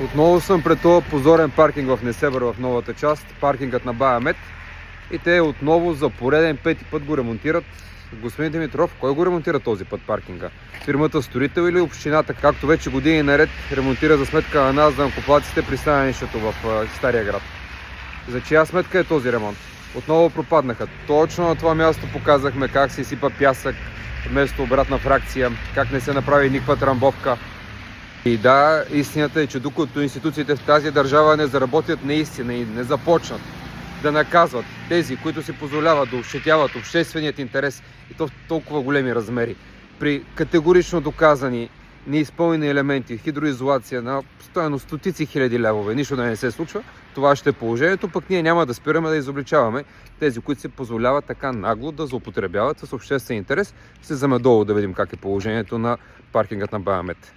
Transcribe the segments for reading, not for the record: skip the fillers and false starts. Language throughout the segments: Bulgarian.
Отново съм пред този позорен паркинг в Несебър, в новата част, паркингът на Бая Мед. И те отново за пореден пети път го ремонтират. Господин Димитров, кой го ремонтира този път паркинга? Фирмата строител или общината, както вече години наред ремонтира за сметка на нас, данъкоплатците, пристанището в Стария град? За чия сметка е този ремонт? Отново пропаднаха. Точно на това място показахме как се изсипа пясък вместо обратна фракция, как не се направи никаква трамбовка. И да, истината е, че докато институциите в тази държава не заработят наистина и не започнат да наказват тези, които си позволяват да ощетяват общественият интерес и то в толкова големи размери, при категорично доказани неизпълнени елементи, хидроизолация на стоеност стотици хиляди левове, нищо да не се случва, това ще е положението, пък ние няма да спираме да изобличаваме тези, които се позволяват така нагло да злоупотребяват с обществен интерес. Се вземе долу да видим как е положението на паркингът на Бая Мед.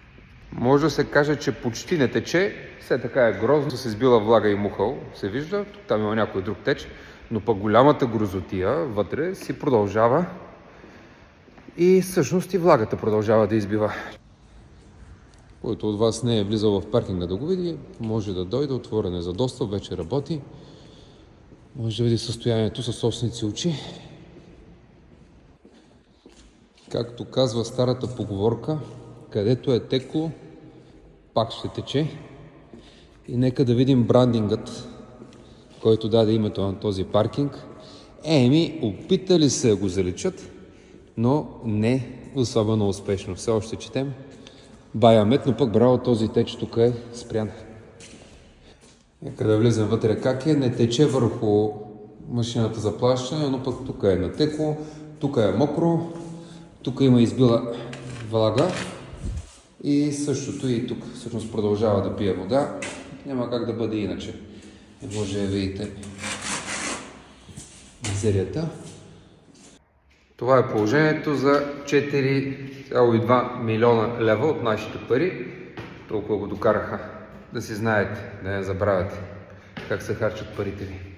Може да се каже, че почти не тече, все така е грозно, с избила влага и мухъл, се вижда, там има някой друг теч, но пък голямата грозотия вътре си продължава и всъщност и влагата продължава да избива. Който от вас не е влизал в паркинга да го види, може да дойде, отворен е за достъп, вече работи. Може да види състоянието със собственици очи. Както казва старата поговорка, където е текло, пак ще тече. И нека да видим брандингът, който даде името на този паркинг. Опитали се да го заличат, но не особено успешно. Все още четем Бая Мед, но пък браво, този теч тук е спрян. Нека да влезем вътре как е. Не тече върху машината за плащане, но пък тук е натекло, тук е мокро, тук има избила влага и същото и тук. Всъщност продължава да пие вода. Няма как да бъде иначе. Не може да видите мизерията. Това е положението за 4,2 милиона лева от нашите пари. Толкова го докараха. Да си знаете, да не забравяте как се харчат парите ви.